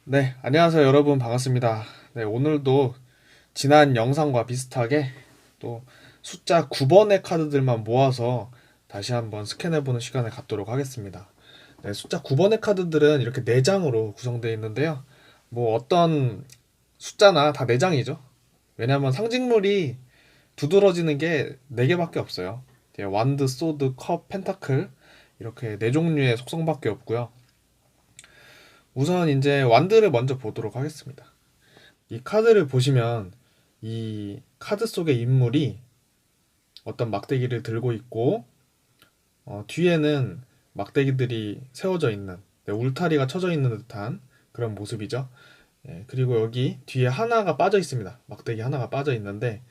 네, 안녕하세요 여러분 반갑습니다. 네, 오늘도 지난 영상과 비슷하게 또 숫자 9번의 카드들만 모아서 다시 한번 스캔해보는 시간을 갖도록 하겠습니다. 네, 숫자 9번의 카드들은 이렇게 4장으로 구성되어 있는데요. 뭐 어떤 숫자나 다 4장이죠. 왜냐하면 상징물이 두드러지는 게 4개밖에 없어요. 완드, 소드, 컵, 펜타클 이렇게 4종류의 속성밖에 없고요. 우선 이제 완드를 먼저 보도록 하겠습니다. 이 카드를 보시면 이 카드 속의 인물이 어떤 막대기를 들고 있고 뒤에는 막대기들이 세워져 있는 울타리가 쳐져 있는 듯한 그런 모습이죠. 예, 그리고 여기 뒤에 하나가 빠져 있습니다. 막대기 하나가 빠져 있는데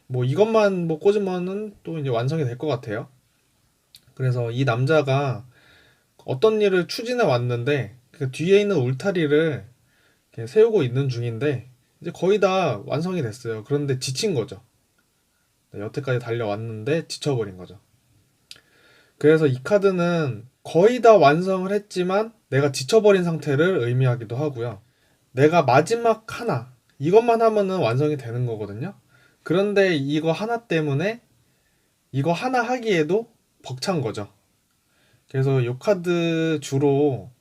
뭐 이것만 뭐 꽂으면은 또 이제 완성이 될 것 같아요. 그래서 이 남자가 어떤 일을 추진해 왔는데 그 뒤에 있는 울타리를 이렇게 세우고 있는 중인데 이제 거의 다 완성이 됐어요. 그런데 지친 거죠. 네, 여태까지 달려왔는데 지쳐버린 거죠. 그래서 이 카드는 거의 다 완성을 했지만 내가 지쳐버린 상태를 의미하기도 하고요. 내가 마지막 하나, 이것만 하면은 완성이 되는 거거든요. 그런데 이거 하나 때문에 이거 하나 하기에도 벅찬 거죠. 그래서 이 카드 주로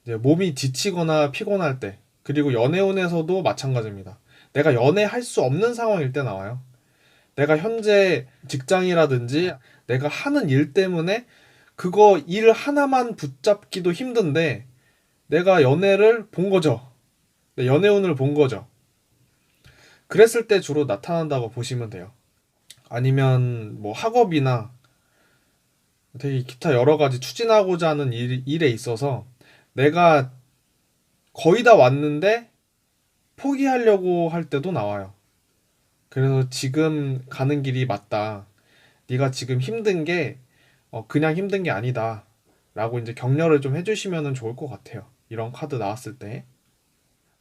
이제 몸이 지치거나 피곤할 때, 그리고 연애운에서도 마찬가지입니다. 내가 연애할 수 없는 상황일 때 나와요. 내가 현재 직장이라든지 내가 하는 일 때문에 그거 일 하나만 붙잡기도 힘든데 내가 연애를 본 거죠. 연애운을 본 거죠. 그랬을 때 주로 나타난다고 보시면 돼요. 아니면 뭐 학업이나 되게 기타 여러 가지 추진하고자 하는 일에 있어서 내가 거의 다 왔는데 포기하려고 할 때도 나와요. 그래서 지금 가는 길이 맞다. 네가 지금 힘든 게 그냥 힘든 게 아니다. 라고 이제 격려를 좀 해주시면 좋을 것 같아요. 이런 카드 나왔을 때.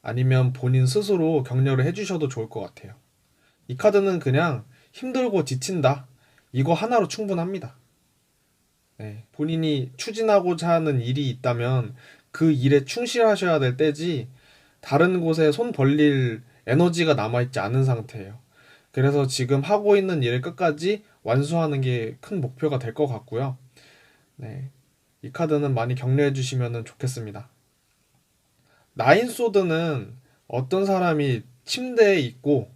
아니면 본인 스스로 격려를 해주셔도 좋을 것 같아요. 이 카드는 그냥 힘들고 지친다. 이거 하나로 충분합니다. 네, 본인이 추진하고자 하는 일이 있다면 그 일에 충실하셔야 될 때지 다른 곳에 손 벌릴 에너지가 남아있지 않은 상태예요. 그래서 지금 하고 있는 일을 끝까지 완수하는 게 큰 목표가 될 것 같고요. 네, 이 카드는 많이 격려해 주시면 좋겠습니다. 나인 소드는 어떤 사람이 침대에 있고,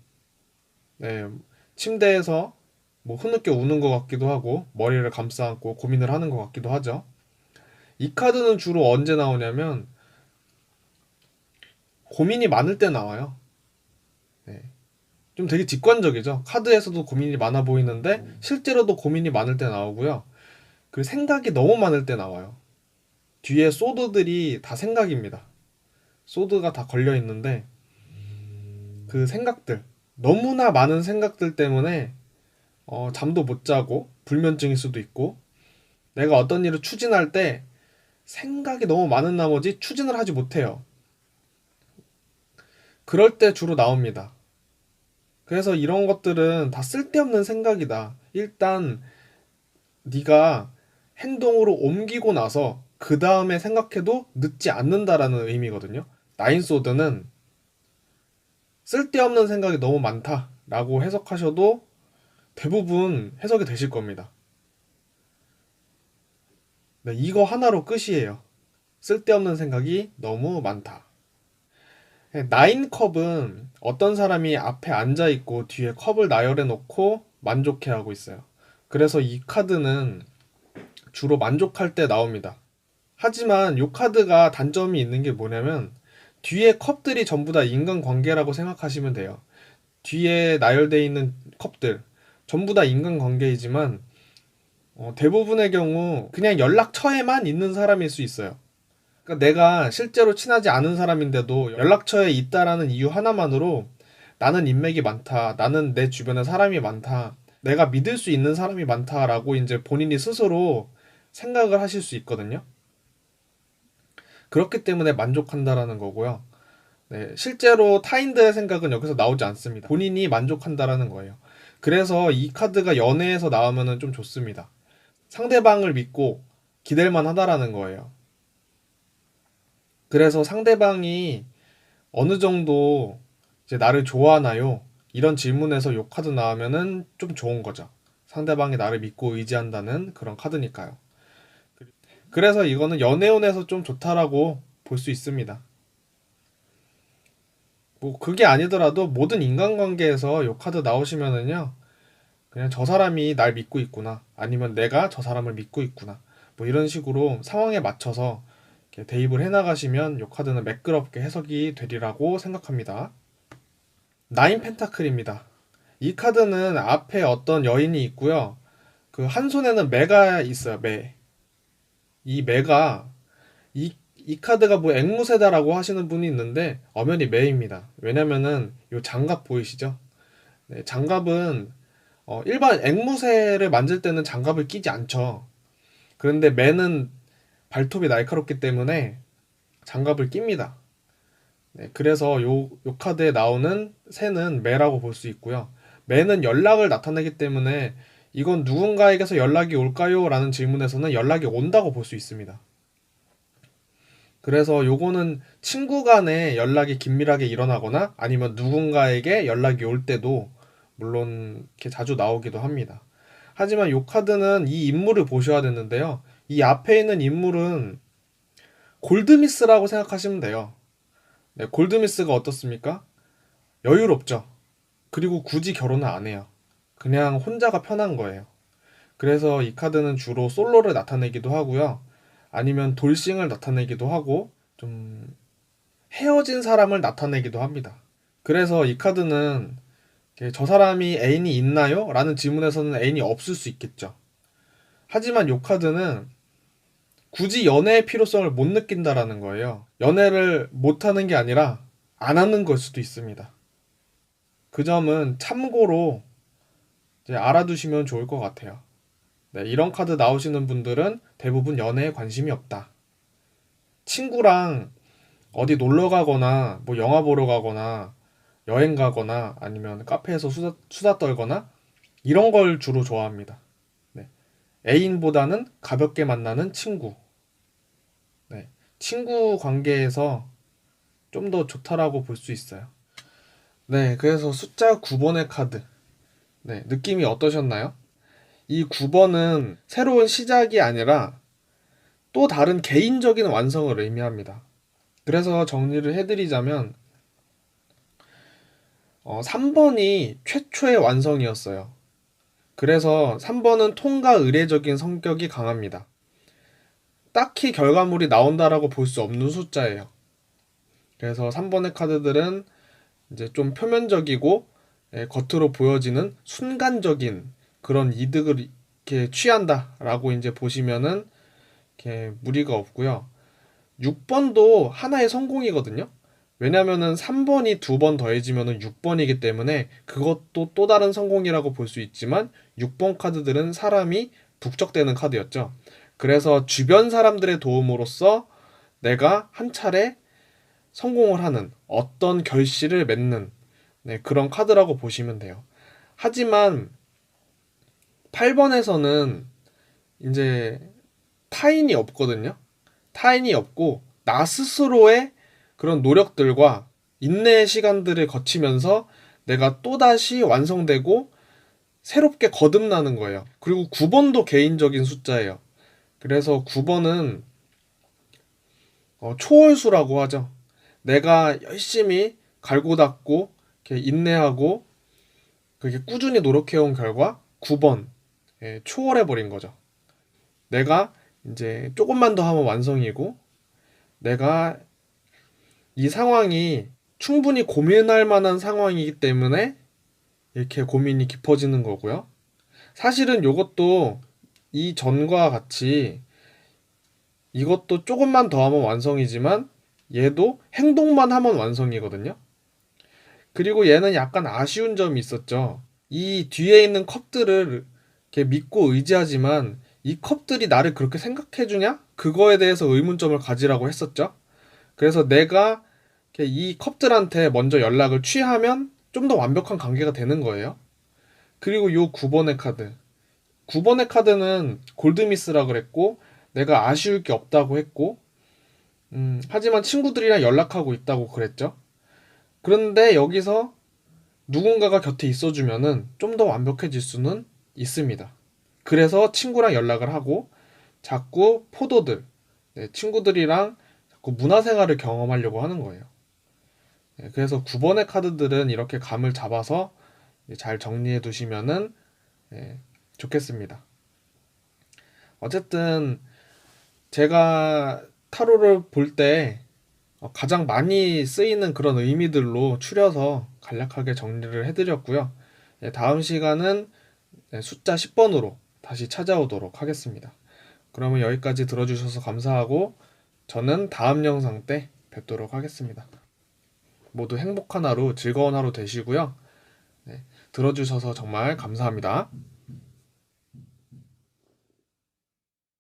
네, 침대에서 뭐 흐느껴 우는 것 같기도 하고, 머리를 감싸 안고 고민을 하는 것 같기도 하죠. 이 카드는 주로 언제 나오냐면, 고민이 많을 때 나와요. 네. 좀 되게 직관적이죠. 카드에서도 고민이 많아 보이는데, 실제로도 고민이 많을 때 나오고요. 그 생각이 너무 많을 때 나와요. 뒤에 소드들이 다 생각입니다. 소드가 다 걸려 있는데, 그 생각들, 너무나 많은 생각들 때문에 잠도 못 자고 불면증일 수도 있고 내가 어떤 일을 추진할 때 생각이 너무 많은 나머지 추진을 하지 못해요. 그럴 때 주로 나옵니다. 그래서 이런 것들은 다 쓸데없는 생각이다. 일단 네가 행동으로 옮기고 나서 그 다음에 생각해도 늦지 않는다라는 의미거든요. 나인소드는 쓸데없는 생각이 너무 많다라고 해석하셔도 대부분 해석이 되실 겁니다. 네, 이거 하나로 끝이에요. 쓸데없는 생각이 너무 많다. 나인컵은 어떤 사람이 앞에 앉아 있고 뒤에 컵을 나열해 놓고 만족해 하고 있어요. 그래서 이 카드는 주로 만족할 때 나옵니다. 하지만 이 카드가 단점이 있는 게 뭐냐면 뒤에 컵들이 전부 다 인간관계라고 생각하시면 돼요. 뒤에 나열되어 있는 컵들 전부 다 인간관계이지만 대부분의 경우 그냥 연락처에만 있는 사람일 수 있어요. 그러니까 내가 실제로 친하지 않은 사람인데도 연락처에 있다라는 이유 하나만으로 나는 인맥이 많다. 나는 내 주변에 사람이 많다. 내가 믿을 수 있는 사람이 많다라고 이제 본인이 스스로 생각을 하실 수 있거든요. 그렇기 때문에 만족한다라는 거고요. 네, 실제로 타인들의 생각은 여기서 나오지 않습니다. 본인이 만족한다라는 거예요. 그래서 이 카드가 연애에서 나오면 좀 좋습니다. 상대방을 믿고 기댈만 하다라는 거예요. 그래서 상대방이 어느 정도 이제 나를 좋아하나요? 이런 질문에서 요 카드 나오면은 좀 좋은 거죠. 상대방이 나를 믿고 의지한다는 그런 카드니까요. 그래서 이거는 연애운에서 좀 좋다라고 볼 수 있습니다. 뭐 그게 아니더라도 모든 인간관계에서 요 카드 나오시면은요, 그냥 저 사람이 날 믿고 있구나, 아니면 내가 저 사람을 믿고 있구나, 뭐 이런 식으로 상황에 맞춰서 이렇게 대입을 해나가시면 요 카드는 매끄럽게 해석이 되리라고 생각합니다. 나인 펜타클입니다. 이 카드는 앞에 어떤 여인이 있고요. 그 한 손에는 매가 있어요. 매. 이 매가 이 카드가 뭐 앵무새다라고 하시는 분이 있는데 엄연히 매입니다. 왜냐면은 요 장갑 보이시죠? 네, 장갑은 일반 앵무새를 만질 때는 장갑을 끼지 않죠. 그런데 매는 발톱이 날카롭기 때문에 장갑을 낍니다. 네, 그래서 요 카드에 나오는 새는 매라고 볼 수 있고요. 매는 연락을 나타내기 때문에 이건 누군가에게서 연락이 올까요? 라는 질문에서는 연락이 온다고 볼 수 있습니다. 그래서 요거는 친구 간에 연락이 긴밀하게 일어나거나 아니면 누군가에게 연락이 올 때도 물론 이렇게 자주 나오기도 합니다. 하지만 요 카드는 이 인물을 보셔야 되는데요. 이 앞에 있는 인물은 골드미스라고 생각하시면 돼요. 네, 골드미스가 어떻습니까? 여유롭죠. 그리고 굳이 결혼을 안 해요. 그냥 혼자가 편한 거예요. 그래서 이 카드는 주로 솔로를 나타내기도 하고요. 아니면 돌싱을 나타내기도 하고 좀 헤어진 사람을 나타내기도 합니다. 그래서 이 카드는 저 사람이 애인이 있나요? 라는 질문에서는 애인이 없을 수 있겠죠. 하지만 이 카드는 굳이 연애의 필요성을 못 느낀다라는 거예요. 연애를 못하는 게 아니라 안 하는 걸 수도 있습니다. 그 점은 참고로 이제 알아두시면 좋을 것 같아요. 네, 이런 카드 나오시는 분들은 대부분 연애에 관심이 없다. 친구랑 어디 놀러 가거나 뭐 영화 보러 가거나 여행 가거나 아니면 카페에서 수다 떨거나 이런 걸 주로 좋아합니다. 네. 애인보다는 가볍게 만나는 친구. 네. 친구 관계에서 좀 더 좋다라고 볼 수 있어요. 네, 그래서 숫자 9번의 카드. 네, 느낌이 어떠셨나요? 이 9번은 새로운 시작이 아니라 또 다른 개인적인 완성을 의미합니다. 그래서 정리를 해드리자면 3번이 최초의 완성이었어요. 그래서 3번은 통과 의례적인 성격이 강합니다. 딱히 결과물이 나온다라고 볼 수 없는 숫자예요. 그래서 3번의 카드들은 이제 좀 표면적이고 겉으로 보여지는 순간적인 그런 이득을 이렇게 취한다라고 이제 보시면은 이렇게 무리가 없고요. 6번도 하나의 성공이거든요. 왜냐면은 3번이 두 번 더해지면은 6번이기 때문에 그것도 또 다른 성공이라고 볼 수 있지만 6번 카드들은 사람이 북적대는 카드였죠. 그래서 주변 사람들의 도움으로써 내가 한 차례 성공을 하는 어떤 결실을 맺는 네, 그런 카드라고 보시면 돼요. 하지만 8번에서는 이제 타인이 없거든요. 타인이 없고 나 스스로의 그런 노력들과 인내의 시간들을 거치면서 내가 또다시 완성되고 새롭게 거듭나는 거예요. 그리고 9번도 개인적인 숫자예요. 그래서 9번은 초월수라고 하죠. 내가 열심히 갈고 닦고 이렇게 인내하고 그렇게 꾸준히 노력해온 결과 9번 초월해버린 거죠. 내가 이제 조금만 더 하면 완성이고 내가 이 상황이 충분히 고민할 만한 상황이기 때문에 이렇게 고민이 깊어지는 거고요. 사실은 이것도 이 전과 같이 이것도 조금만 더 하면 완성이지만 얘도 행동만 하면 완성이거든요. 그리고 얘는 약간 아쉬운 점이 있었죠. 이 뒤에 있는 컵들을 이렇게 믿고 의지하지만 이 컵들이 나를 그렇게 생각해주냐? 그거에 대해서 의문점을 가지라고 했었죠. 그래서 내가 이렇게 이 컵들한테 먼저 연락을 취하면 좀 더 완벽한 관계가 되는 거예요. 그리고 요 9번의 카드. 9번의 카드는 골드미스라 그랬고 내가 아쉬울 게 없다고 했고 하지만 친구들이랑 연락하고 있다고 그랬죠. 그런데 여기서 누군가가 곁에 있어주면은 좀 더 완벽해질 수는 있습니다. 그래서 친구랑 연락을 하고 자꾸 포도들, 네, 친구들이랑 자꾸 문화생활을 경험하려고 하는 거예요. 네, 그래서 9번의 카드들은 이렇게 감을 잡아서 잘 정리해 두시면은 좋겠습니다. 어쨌든 제가 타로를 볼 때 가장 많이 쓰이는 그런 의미들로 추려서 간략하게 정리를 해드렸고요. 다음 시간은 숫자 10번으로 다시 찾아오도록 하겠습니다. 그러면 여기까지 들어주셔서 감사하고 저는 다음 영상 때 뵙도록 하겠습니다. 모두 행복한 하루, 즐거운 하루 되시고요. 들어주셔서 정말 감사합니다.